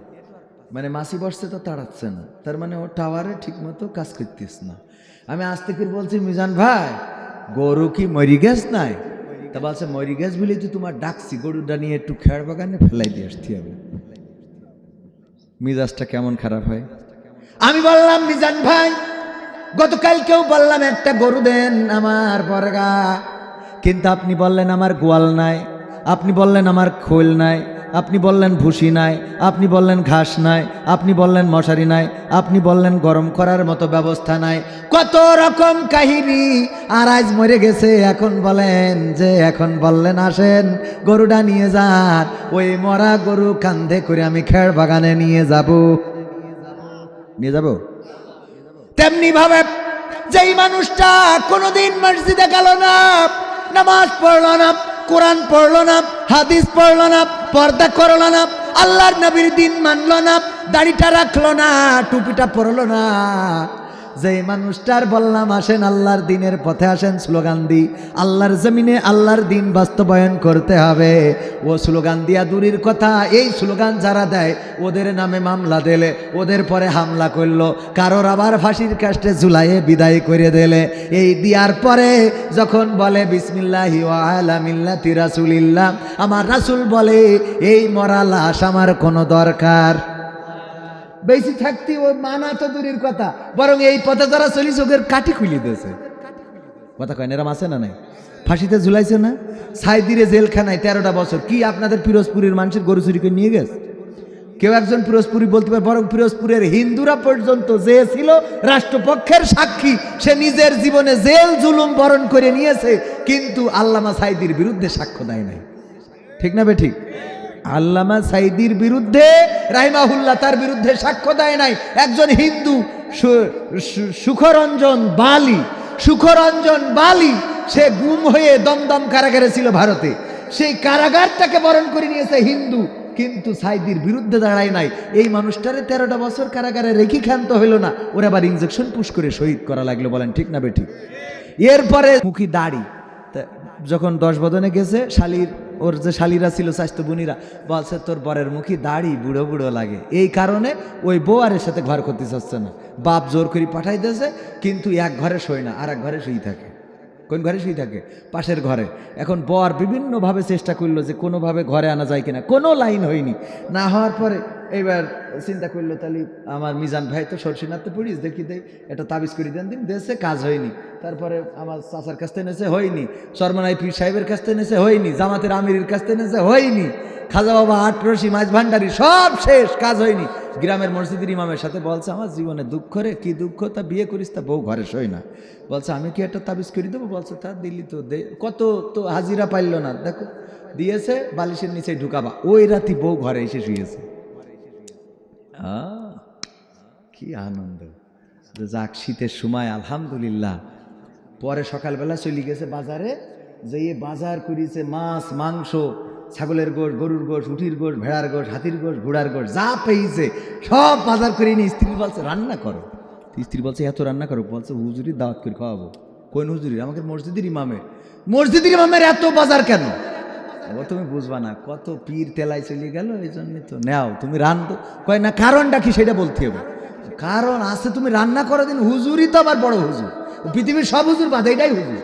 মানে মাছি বসছে তো তাড়াচ্ছে না, তার মানে ও টাওয়ারে ঠিক মতো কাজ করতেছ না। আমি আস্তে করে বলছি মিজান ভাই গরু কি মরি গেছ নাই? তা বলছে মরি গেছ বলে তো তোমার ডাকছি, গরুটা নিয়ে একটু খেয়ার বাগানে ফেলাই দিয়ে আসতে হবে। মিজাজটা কেমন খারাপ হয়। আমি বললাম মিজান ভাই গতকালকেও বললাম একটা গরু দেন আমার বর্গা, কিন্তু আপনি বললেন আমার গোয়াল নাই, আপনি বললেন আমার খোল নাই, আপনি বললেন ভুসি নাই, আপনি বললেন ঘাস নাই, আপনি বললেন মশারি নাই, আপনি বললেন গরম করার মতো ব্যবস্থা নাই, কত রকম কাহিনী। আর আজ মরে গেছে, এখন বলেন যে এখন বললেন আসেন গরুটা নিয়ে যান, ওই মরা গরু কান্ধে করে আমি খেড় বাগানে নিয়ে যাব। তেমনি ভাবে যেই মানুষটা কোনোদিন মসজিদে গেল না, নামাজ পড়লো না, কোরআন পড়লো না, হাদিস পড়লো না, পর্দা করলো না, আল্লাহর নবীর দিন মানলো না, দাড়িটা রাখলো না, টুপিটা পরলো না, যেই মানুষটার বললাম আসেন আল্লাহর দিনের পথে আসেন স্লোগান দি, আল্লাহর জমিনে আল্লাহর দিন বাস্তবায়ন করতে হবে, ও স্লোগান দিয়া দূরের কথা, এই স্লোগান যারা দেয় ওদের নামে মামলা দিলে, ওদের পরে হামলা করলো, কারোর আবার ফাঁসির কাস্টে ঝুলাইয়ে বিদায় করে দিলে, এই দিয়ার পরে যখন বলে বিসমিল্লাহি ওয়া আলা মিল্লাতি রাসূলিল্লাহ, আমার রাসূল বলে এই মরা লাশ আমার কোনো দরকার বেশি থাকতে, ও মানা তো দূরের কথা, বরং এই পথে যারা চলি চোখের কাঠি খুলি দিয়েছে। কথা কয় এরম আছে না নাই? ফাঁসিতে ঝুলাইছে না, সাইদিরে জেলখানায় 13টা বছর। কি আপনাদের পিরোজপুরের মানুষের গরু চুরি করে নিয়ে গেছে? কেউ একজন পিরোজপুরি বলতে পারে, বরং পিরোজপুরের হিন্দুরা পর্যন্ত যে ছিল রাষ্ট্রপক্ষের সাক্ষী, সে নিজের জীবনে জেল জুলুম বরণ করে নিয়েছে, কিন্তু আল্লামা সাইদির বিরুদ্ধে সাক্ষ্য দেয় নাই। ঠিক না বে ঠিক? আল্লামা সাইদির বিরুদ্ধে রাহিমাহুল্লাহ তার বিরুদ্ধে সাক্ষ্য দেয় নাই। একজন হিন্দু সুখরঞ্জন বালি সে গুম হয়ে দমদম কারাগারে ছিল ভারতে, সেই কারাগারটাকে বরণ করে নিয়েছে হিন্দু, কিন্তু সাইদির বিরুদ্ধে দাঁড়ায় নাই। এই মানুষটারে 13টা বছর কারাগারে রেখে ক্ষান্ত হইল না, ওরা আবার ইনজেকশন পুশ করে শহীদ করা লাগলো। বলেন ঠিক না বেঠিক? এরপরে মুখী দাড়ি, যখন 10 বদনে গেছে, শালির ওর যে শালিরা ছিল স্বাস্থ্য বুনিরা বলছে তোর বরের মুখী দাড়ি বুড়ো বুড়ো লাগে, এই কারণে ওই বউয়ারের সাথে ঘর করতে চাচ্ছে না, বাপ জোর করে পাঠাই দিয়েছে, কিন্তু এক ঘরে শোয় না, আর এক ঘরে শুয়ে থাকে। কোন ঘরে শুয়ে থাকে? পাশের ঘরে। এখন বর বিভিন্নভাবে চেষ্টা করলো যে কোনোভাবে ঘরে আনা যায় কিনা, কোনো লাইন হয়নি। না হওয়ার পরে এইবার চিন্তা করলো তাহলে আমার মিজান ভাই তো সরসিনাথে পড়িস, দেখি দেয় এটা তাবিজ করে দেন দিন, দেশে কাজ হয়নি। তারপরে আমার চাচার কাছ থেকে নেছে, হয়নি। চরমনাই পীর সাহেবের কাছ থেকে নেছে, হয়নি। জামাতের আমিরের কাছ থেকে নেছে, হয়নি। খাজা বাবা আটরশি মাছ ভান্ডারি সব শেষ, কাজ হয়নি। গ্রামের মসজিদের ইমামের সাথে বলছে আমার জীবনে দুঃখ রে, কি দুঃখ? তা বিয়ে করিস, তা বউ ঘরে শোয় না। বলছে আমি কি একটা তাবিজ করে দেবো? বলছে তা দিল্লি তো দে, কত তো হাজিরা পাইল না, দেখো দিয়েছে, বালিশের নিচে ঢুকাবা। ওই রাতি বউ ঘরে এসে শুয়েছে। কি আনন্দ! যাক, শীতের সময় আলহামদুলিল্লাহ। পরে সকালবেলা চলে গেছে বাজারে, যেয়ে বাজার করিয়েছে মাছ, মাংস, ছাগলের গোশ, গরুর গোশ, উঠির গোশ, ভেড়ার গোশ, হাতির গোশ, ঘোড়ার গোশ, যা পেয়েছে সব বাজার করে নিয়ে স্ত্রী বলছে রান্না করো। স্ত্রী বলছে এত রান্না করো? বলছে হুজুরির দাওয়াত করে খাওয়াবো। কোন হুজুরির? আমাকে মসজিদের ইমামের। মসজিদের ইমামের এত বাজার কেন? ও তুমি বুঝবা না, কত পীর তেলায় চলে গেল, এই জন্যই তো নেও তুমি রান্না। কয় না, কারণটা কি সেটা বলতে হবে। কারণ আছে, তুমি রান্না করো দিন। হুজুরই তো আবার বড় হুজুর, পৃথিবীর সব হুজুর বাদে এটাই হুজুর।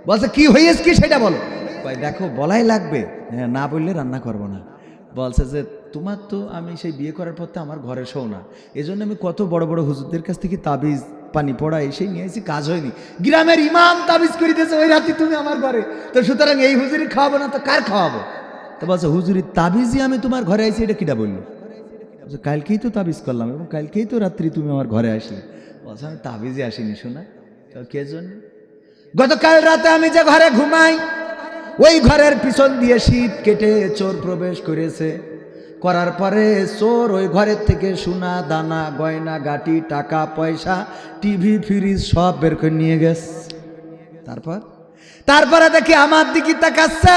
বলছে কি হয়েছে কি সেটা বলো। কয় দেখো বলাই লাগবে, হ্যাঁ না বললে রান্না করবো না। বলছে যে তোমার তো আমি সেই বিয়ে করার পর তো আমার ঘরে শোও না, এই জন্য আমি কত বড় বড় হুজুরদের কাছ থেকে তাবিজ পানি পড়া এসে নিয়ে এসেছি, কাজ হয়নি। গ্রামের ইমাম তাবিজ করে দিয়েছে ওই রাতে তুমি আমার ঘরে, তো সুতরাং এই হুজুরি খাওয়াবো না তো কার খাওয়াবো? তো বলছে হুজুরি তাবিজই আমি তোমার ঘরে আইছি, এটা কিটা বললো? কালকেই তো তাবিজ করলাম এবং কালকেই তো রাত্রি তুমি আমার ঘরে আসলে। বলছে আমি তাবিজে আসিনি শোনা। কে জন্য? গতকাল রাতে আমি যে ঘরে ঘুমাই ওই ঘরের পিছন দিয়ে শীত কেটে চোর প্রবেশ করেছে। করার পরে চোর ওই ঘরের থেকে সোনা দানা গয়না গাটি টাকা পয়সা টিভি ফ্রিজ সব বের করে নিয়ে গেছে। তারপরে দেখি আমার দিকে তাকাচ্ছে।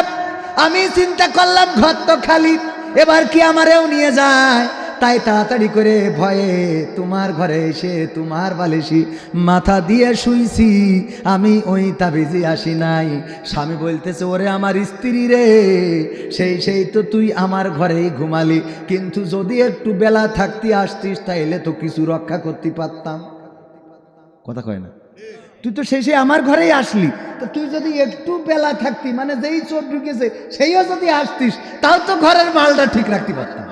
আমি চিন্তা করলাম ঘর তো খালি, এবার কি আমারেও নিয়ে যায়। তাই তাড়াতাড়ি করে ভয়ে তোমার ঘরে এসে তোমার বালিশি মাথা দিয়ে শুইছি। আমি ওই তাবিজে আসি নাই। স্বামী বলতেছে ওরে আমার স্ত্রী রে, সেই তো তুই আমার ঘরেই ঘুমালি, কিন্তু যদি একটু বেলা থাকতি আসতিস তাইলে তো কিছু রক্ষা করতে পারতাম। কথা কয় না? তুই তো সেই আমার ঘরেই আসলি, তো তুই যদি একটু বেলা থাকতি, মানে যেই চোর ঢুকেছে সেইও যদি আসতিস, তাও তো ঘরের মালটা ঠিক রাখতে পারতাম।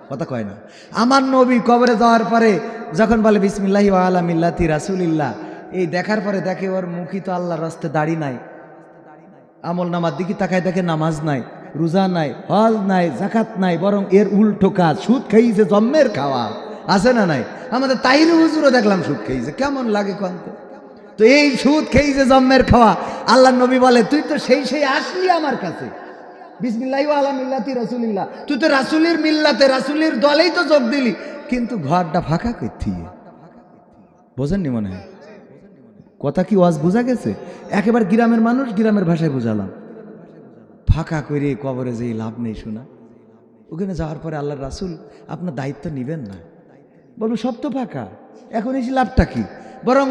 কথা কয় না? আমার নবী কবরে যাওয়ার পরে যখন বলে বিসমিল্লাহি ওয়া আলা মিল্লাতি রাসূলিল্লাহ, এই দেখার পরে দেখে ওর মুখই তো আল্লাহর রাস্তায় দাড়ি নাই, আমল নামার দিকে তাকায় দেখে নামাজ নাই, রোজা নাই, হজ নাই, যাকাত নাই, বরং এর উল্টো কাজ, সুদ খাইছে, জম্মের খাওয়া আছে না নাই? আমাদের তাহির হুজুরও দেখলাম সুদ খাইছে, কেমন লাগে কন্ত? তো এই সুদ খেয়েছে জম্মের খাওয়া। আল্লাহ নবী বলে তুই তো সেই আসলি আমার কাছে, বিসমিল্লাহি ওয়া আলা মিল্লাতি রাসূলিল্লাহ, তুই তো রাসূলের মিল্লাতে রাসূলের দলেই তো যোগ দিলি, কিন্তু ঘরটা ফাঁকা করতি। বোঝেননি মনে হয়? কথা কি ওয়াজ বোঝা গেছে? একেবারে গ্রামের মানুষ, গ্রামের ভাষায় বোঝালাম। ফাঁকা করে কবরে যেই লাভ নেই শোনা। ওখানে যাওয়ার পরে আল্লাহর রাসূল আপনার দায়িত্ব নেবেন না, বলবো সব তো ফাঁকা, এখন এসে লাভটা কি? বরং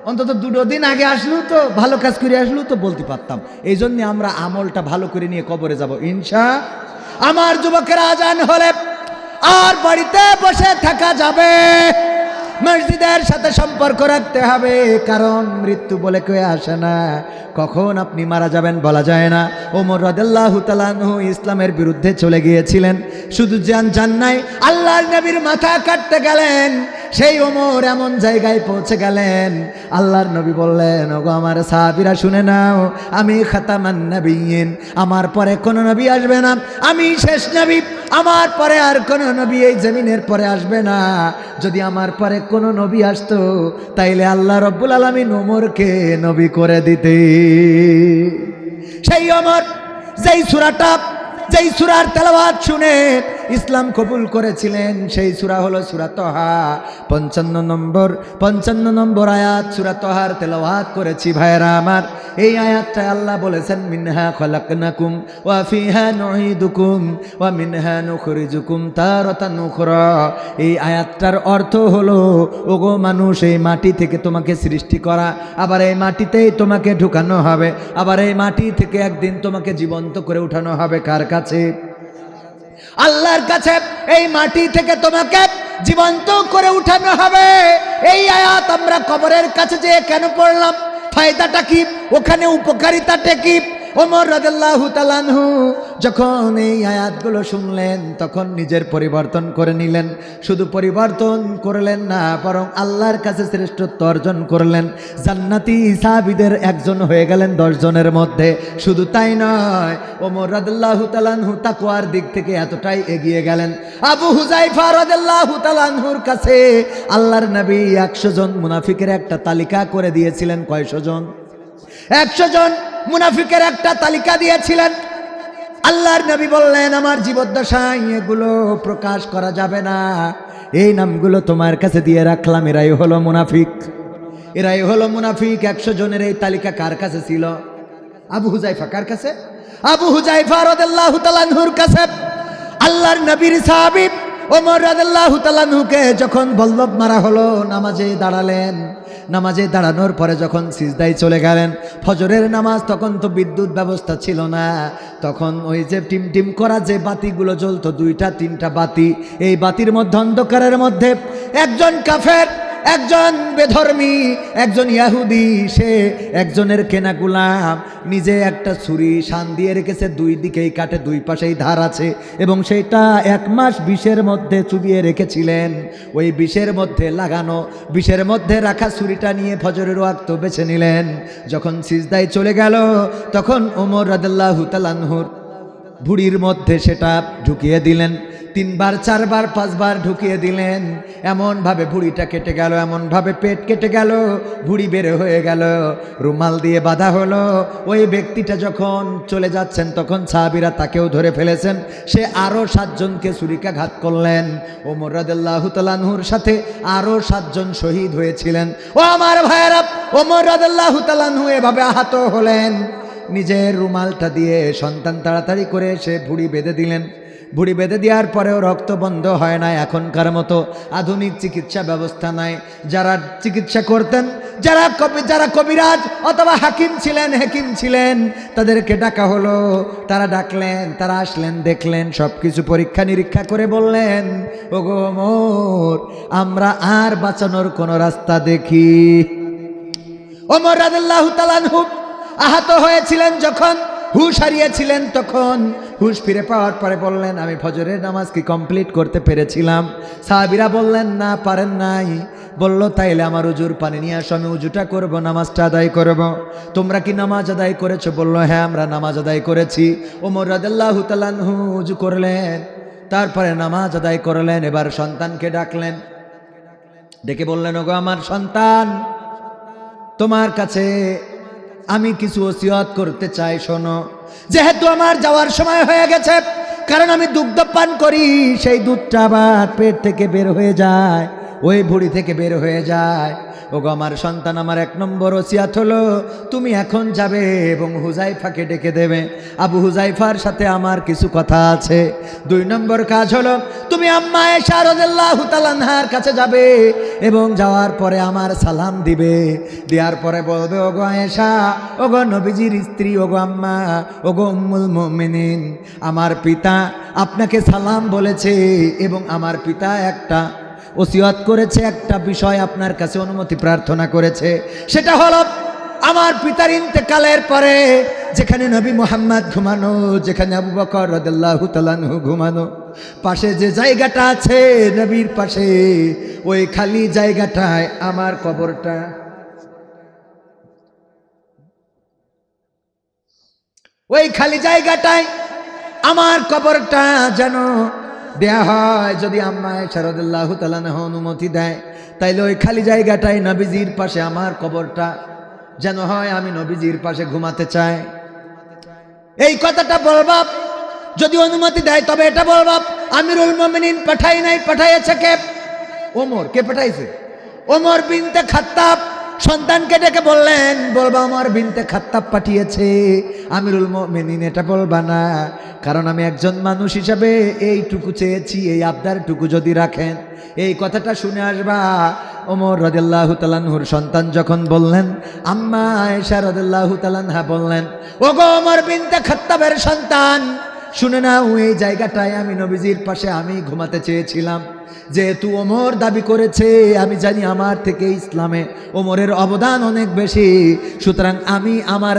অন্তত 2 দিন আগে আসলেও তো, ভালো কাজ করে আসলেও তো বলতে পারতাম। এই জন্য আমরা আমলটা ভালো করে নিয়ে কবরে যাব ইনশা। আমার যুবকেরা আজান হলে আর বাড়িতে বসে থাকা যাবে, মসজিদের সাথে সম্পর্ক রাখতে হবে, কারণ মৃত্যু বলে কেউ আসে না, কখন আপনি মারা যাবেন বলা যায় না। ওমর রাদিয়াল্লাহু তাআলা আনহু ইসলামের বিরুদ্ধে চলে গিয়েছিলেন, শুধু জান নাই, আল্লাহর নবীর মাথা কাটতে গেলেন। সেই ওমর এমন জায়গায় পৌঁছে গেলেন, আল্লাহর নবী বললেন ওগো আমার সাহাবীরা শুনে নাও, আমি খাতামান নবিয়্যিন, আমার পরে কোনো নবী আসবে না, আমি শেষ নবী, আমার পরে আর কোনো নবী এই জমিনের পরে আসবে না। যদি আমার পরে কোনো নবী আসতো তাইলে আল্লাহ রব্বুল আলামিন ওমরকে নবী করে দিতে। সেই ওমর যেই সূরার তেলাওয়াত শুনে ইসলাম কবুল করেছিলেন, সেই সূরা হলো সূরা তাহা। 55 নম্বর আয়াত সূরা তাহার তেলাওয়াত করেছি ভাইরা আমার। এই আয়াতটা আল্লাহ বলেছেন মিনহা খলাকনাকুম ওয়া ফিহা নুঈদুকুম ওয়া মিনহা নুখরিজুকুম তারাতান উখরা। এই আয়াতটার অর্থ হলো ওগো মানুষ, এই মাটি থেকে তোমাকে সৃষ্টি করা, আবার এই মাটিতেই তোমাকে ঢুকানো হবে, আবার এই মাটি থেকে একদিন তোমাকে জীবন্ত করে উঠানো হবে। কার কাছে? আল্লাহর কাছে। এই মাটি থেকে তোমাকে জীবন্ত করে উঠানো হবে। এই আয়াত আমরা কবরের কাছে যে কেন পড়লাম, ফায়দাটা কি, ওখানে উপকারিতাটা কি? ওমর রাদিয়াল্লাহু তাআলা আনহু যখন এই আয়াতগুলো শুনলেন তখন নিজের পরিবর্তন করে নিলেন। শুধু পরিবর্তন করলেন না, বরং আল্লাহর কাছে শ্রেষ্ঠত্ব অর্জন করলেন, জান্নাতি সাহাবীদের একজন হয়ে গেলেন 10 জনের মধ্যে। শুধু তাই নয়, ওমর রাদিয়াল্লাহু তাআলা আনহু তাকওয়ার দিক থেকে এতটাই এগিয়ে গেলেন, আবু হুযায়ফা রাদিয়াল্লাহু তাআলা আনহুর কাছে আল্লাহর নবী 100 জন মুনাফিকের একটা তালিকা করে দিয়েছিলেন। কয়শো জন? 100 জন মুনাফিকের একটা তালিকা দিয়েছিলেন। আল্লাহর নবী বললেন আমার জীবদ্দশায় এগুলো প্রকাশ করা যাবে না, এই নামগুলো তোমার কাছে দিয়ে রাখলাম, এরাই হলো মুনাফিক, এরাই হলো মুনাফিক। 100 জনের এই তালিকা কার কাছে ছিল? আবু হুযায়ফা। কার কাছে? আবু হুযায়ফা রাদিয়াল্লাহু তাআলা আনহুর কাছে। আল্লাহর নবীর সাহাবী ওমর রাদিয়াল্লাহু তাআলা আনহুকে যখন বল্লভ মারা হলো, নামাজে দাঁড়ালেন। নামাজে দাঁড়ানোর পরে যখন সিজদায় চলে গেলেন, ফজরের নামাজ, তখন তো বিদ্যুৎ ব্যবস্থা ছিল না, তখন ওই যে টিম করা যে বাতিগুলো জ্বলতো, 2টা 3টা বাতি, এই বাতির মধ্যে অন্ধকারের মধ্যে একজন কাফের, একজন বেধর্মী, একজন ইহুদি, সে একজনের কেনা গোলাম, নিজে একটা ছুরি শান দিয়ে রেখেছে, 2 দিকেই কাটে, 2 পাশেই ধার আছে, এবং সেটা 1 মাস বিষের মধ্যে চুবিয়ে রেখেছিলেন। ওই বিষের মধ্যে লাগানো, বিষের মধ্যে রাখা ছুরিটা নিয়ে ফজরের ওয়াক্ত বেছে নিলেন। যখন সিজদায় চলে গেল তখন ওমর রাদিয়াল্লাহু তাআলা আনহুর ভুঁড়ির মধ্যে সেটা ঢুকিয়ে দিলেন। 3 বার 4 বার 5 বার ঢুকিয়ে দিলেন। এমনভাবে ভুঁড়িটা কেটে গেল, এমনভাবে পেট কেটে গেল, ভুঁড়ি বের হয়ে গেল, রুমাল দিয়ে বাঁধা হলো। ওই ব্যক্তিটা যখন চলে যাচ্ছেন তখন সাহাবীরা তাকেও ধরে ফেলেছেন। সে আরও 7 জনকে ছুরিকাঘাত করলেন। ওমর রাদিয়াল্লাহু তাআলা আনহুর সাথে আরও 7 জন শহীদ হয়েছিলেন। ও আমার ভাইয়েরা, ওমর রাদিয়াল্লাহু তাআলা আনহু এভাবে আহত হলেন। নিজের রুমালটা দিয়ে সন্তান তাড়াতাড়ি করে সে ভুঁড়ি বেঁধে দিলেন। ভুঁড়ি বেঁধে দেওয়ার পরেও রক্ত বন্ধ হয় না। এখনকার মতো আধুনিক চিকিৎসা ব্যবস্থা নাই। যারা চিকিৎসা করতেন, যারা কবিরাজ অথবা হাকিম ছিলেন, তাদেরকে ডাকা হলো। তারা ডাকলেন, তারা আসলেন, দেখলেন, সব কিছু পরীক্ষা নিরীক্ষা করে বললেন, ওগো ওমর, আমরা আর বাঁচানোর কোনো রাস্তা দেখি। ওমর রাদিয়াল্লাহু তাআলা আনহু আহত হয়েছিলেন, যখন হুঁশ হারিয়েছিলেন, তখন হুঁশ ফিরে পাওয়ার পরে বললেন, আমি ফজরের নামাজ কি কমপ্লিট করতে পেরেছিলাম? সাহাবীরা বললেন, না, পারেন নাই। বলল, তাইলে আমার উজুর পানি নিয়ে আসো, আমি উজুটা করব, নামাজটা আদায় করব। তোমরা কি নামাজ আদায় করেছো? বলল, হ্যাঁ, আমরা নামাজ আদায় করেছি। ওমর রাদিয়াল্লাহু তাআলা আনহু উজু করলেন, তারপরে নামাজ আদায় করলেন। এবার সন্তানকে ডাকলেন, ডেকে বললেন, ওগো আমার সন্তান, তোমার কাছে আমি কিছু ওসিয়ত করতে চাই, শোনো। যেহেতু আমার যাওয়ার সময় হয়ে গেছে, কারণ আমি দুগ্ধ পান করি, সেই দুধটা আবার পেট থেকে বের হয়ে যায়, ওই ভুঁড়ি থেকে বের হয়ে যায়। ওগো আমার সন্তান, আমার 1 নম্বর ওসিয়াত হলো, তুমি এখন যাবে এবং হুজাইফাকে ডেকে দেবে। আবু হুজাইফার সাথে আমার কিছু কথা আছে। 2 নম্বর কাজ হলো, তুমি আম্মা আয়েশা রাদিয়াল্লাহু তাআলা আনহার কাছে যাবে এবং যাওয়ার পরে আমার সালাম দিবে। দেওয়ার পরে বলবে, ওগো আয়েশা, ওগো নবীজির স্ত্রী, ওগো আম্মা, ওগো উম্মুল মুমিনিন, আমার পিতা আপনাকে সালাম বলেছে এবং আমার পিতা একটা ওসিয়ত করেছে, একটা বিষয় আপনার কাছে অনুমতি প্রার্থনা করেছে। সেটা হলো, আমার পিতার ইন্তেকালের পরে যেখানে নবী মুহাম্মদ ঘুমানো, যেখানে আবু বকর রাদিয়াল্লাহু তাআলা আনহু ঘুমানো, পাশে যে জায়গাটা আছে নবীর পাশে, ওই খালি জায়গাটায় আমার কবরটা, ওই খালি জায়গাটায় আমার কবরটা যেন দেয়া হয়। যদি আম্মা আয়েশা রাদিয়াল্লাহু তাআলা আনহা অনুমতি দেয়, তাইলে ওই খালি জায়গাটায় নবীজির পাশে আমার কবরটা যেন হয়। আমি নবীজির পাশে ঘুমাতে চাই। এই কথাটা বলবা, যদি অনুমতি দেয় তবে এটা বলবা, আমিরুল মুমিনিন পাঠাই নাই, পাঠাইছে কে? ওমর। কে পাঠাইছে? ওমর বিনতে খাত্তাব। সন্তানকে ডেকে বললেন, বলবা ওমর বিনতে খাত্তাব পাঠিয়েছে, আমিরুল মুমিনিন এটা বলবা না, কারণ আমি একজন মানুষ হিসাবে এইটুকু চেয়েছি, এই আবদারটুকু যদি রাখেন, এই কথাটা শুনে আসবা। ওমর রাদিয়াল্লাহু তাআলা আনহুর সন্তান যখন বললেন, আম্মা আয়েশা রাদিয়াল্লাহু তাআলা আনহা বললেন, ওগো ওমর বিনতে খাত্তাবের সন্তান, শুনে নাও, এই জায়গাটায় আমি নবীজির পাশে আমি ঘুমাতে চেয়েছিলাম। যেহেতু ওমর দাবি করেছে, আমি জানি আমার থেকে ইসলামে ওমরের অবদান অনেক বেশি, সুতরাং আমি আমার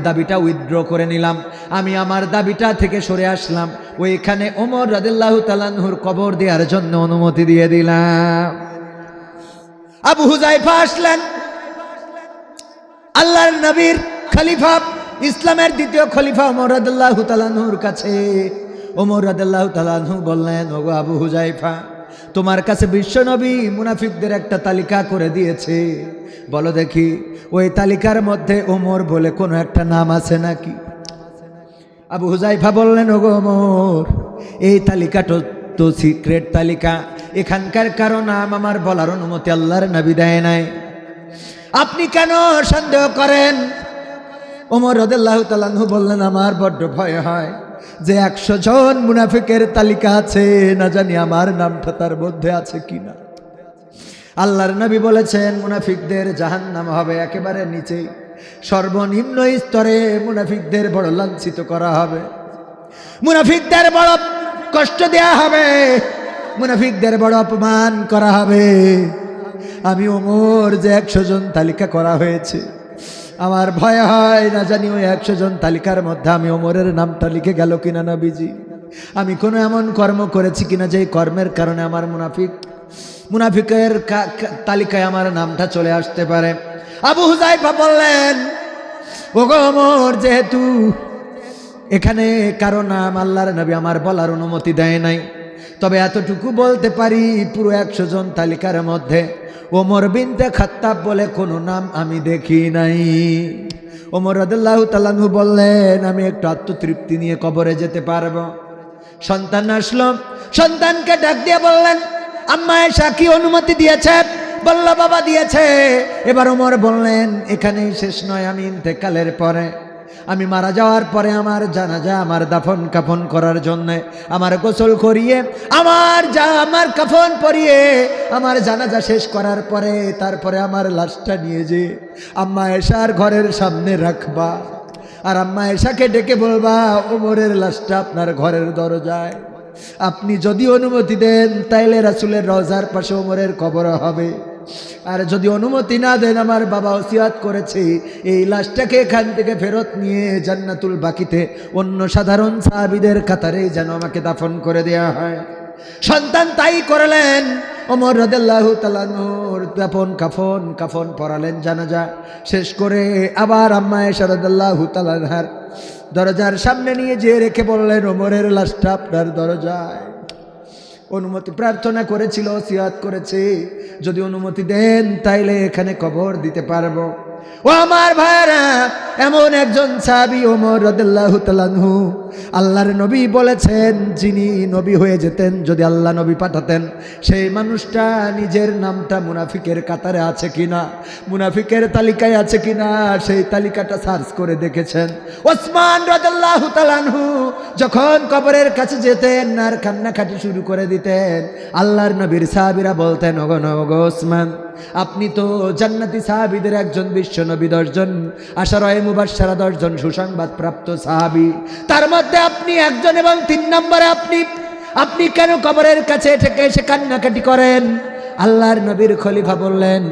দাবিটা উইথড্র করে নিলাম। আমি আমার দাবিটা থেকে সরে আসলাম। ওইখানে ওমর রাদিয়াল্লাহু তাআলা আনহুর কবর দেওয়ার জন্য অনুমতি দিয়ে দিলাম। আবু হুজাইফা আসলেন, আল্লাহর নবীর খলিফা, ইসলামের 2য় খলিফা ওমর রাদিয়াল্লাহু তাআলা আনহুর কাছে। ওমর রাদিয়াল্লাহু তাআলা আনহু বললেন, ওগো আবু হুজাইফা, তোমার কাছে বিশ্বনবী মুনাফিকদের একটা তালিকা করে দিয়েছে, বলো দেখি ওই তালিকার মধ্যে ওমর বলে কোনো একটা নাম আছে নাকি? আবু হুজাইফা বললেন, ওগো ওমর, এই তালিকাটা তো সিক্রেট তালিকা, এখানকার কারো নাম আমার বলার অনুমতি আল্লাহর নবী দেয় নাই, আপনি কেন সন্দেহ করেন? ওমর রাদিয়াল্লাহু তাআলা আনহু বললেন, আমার বড্ড ভয় হয় যে 100 জন মুনাফিকের তালিকা আছে, না জানি আমার নামটা তার মধ্যে আছে কিনা। আল্লাহর নবী বলেছেন, মুনাফিকদের জাহান্নাম হবে একেবারে নিচে, সর্বনিম্ন স্তরে মুনাফিকদের বড় লাঞ্ছিত করা হবে, মুনাফিকদের বড় কষ্ট দেয়া হবে, মুনাফিকদের বড় অপমান করা হবে। আমি ওমর যে 100 জন তালিকা করা হয়েছে, আমার ভয় হয় না জানি ওই 100 জন তালিকার মধ্যে আমি ওমরের নামটা লিখে গেল কিনা নবীজি, আমি কোনো এমন কর্ম করেছি কিনা যে কর্মের কারণে আমার মুনাফিকের তালিকায় আমার নামটা চলে আসতে পারে। আবু হুজাইফা বললেন, ওগো ওমর, যেহেতু এখানে কারো নাম আল্লাহর নবী আমার বলার অনুমতি দেয় নাই, তবে এতটুকু বলতে পারি পুরো 100 জন তালিকার মধ্যে ওমর বিনতে খাত্তাব বলে কোনো নাম আমি দেখি নাই। ওমর রাদিয়াল্লাহু তাআলা আনহু বললেন, আমি একটু আত্মতৃপ্তি নিয়ে কবরে যেতে পারবো। সন্তান আসলো, সন্তানকে ডাক দিয়ে বললেন, আম্মা আয়েশা কি অনুমতি দিয়েছে? বলল, বাবা দিয়েছে। এবার ওমর বললেন, এখানেই শেষ নয়, আমি ইন্তেকালের পরে, আমি মারা যাওয়ার পরে আমার জানাজা, আমার দাফন কাফন করার জন্য আমার গোসল করিয়ে, আমার কাফন পরিয়ে, আমার জানাজা শেষ করার পরে তারপরে আমার লাশটা নিয়ে যে আম্মা আয়েশার ঘরের সামনে রাখবা, আর আম্মা আয়েশাকে ডেকে বলবা, ওমরের লাশটা আপনার ঘরের দরজায়। আপনি যদি অনুমতি দেন তাইলে রাসূলের রওজার পাশে ওমরের কবর হবে, আর যদি অনুমতি না দেন আমার বাবা ওসিয়াত করেছে এই লাশটাকে এখান থেকে ফেরত নিয়ে জান্নাতুল বাকিতে অন্য সাধারণ সাহাবীদের কাতারে যেন আমাকে দাফন করে দেয়া হয়। সন্তান তাই করলেন। ওমর রাদিয়াল্লাহু তাআলা নূর কাফন পরালেন, জানাজা শেষ করে আবার আম্মা আয়েশা রাদিয়াল্লাহু তাআলা আনহার দরজার সামনে নিয়ে যেয়ে রেখে বললেন, ওমরের লাশটা আপনার দরজায়। অনুমতি প্রার্থনা করেছিল, ওসিয়াত করেছে, যদি অনুমতি দেন তাইলে এখানে কবর দিতে পারবো। ও আমার ভাইরা, এমন একজন সাহাবী ওমর রাদিয়াল্লাহু তাআলা আনহু, আল্লাহর নবী বলেছেন যিনি নবী হয়ে যেতেন, যদি আল্লাহ নবী পাঠাতেন, সেই মানুষটা নিজের নামটা মুনাফিকের কাতারে আছে কিনা, মুনাফিকের তালিকায় আছে কিনা, সেই তালিকাটা সার্চ করে দেখেছেন। ওসমান রাদিয়াল্লাহু তাআলা আনহু যখন কবরের কাছে যেতেন আর কান্নাকাটি শুরু করে দিতেন, আল্লাহর নবীর সাহাবীরা বলতেন, ওগো ওসমান, আপনি তো জান্নাতি সাহাবীদের একজন, বিশ্ব নবী 10 জন, আশারায়ে মুবাশশারা 10 জন সুসংবাদ প্রাপ্ত সাহাবী, তার মধ্যে আপনি একজন, এবং 3 নম্বরে আপনি কেন কবরের কাছে থেকে এসে কান্নাকাটি করেন? আল্লাহর নবীর খলিফা বললেন,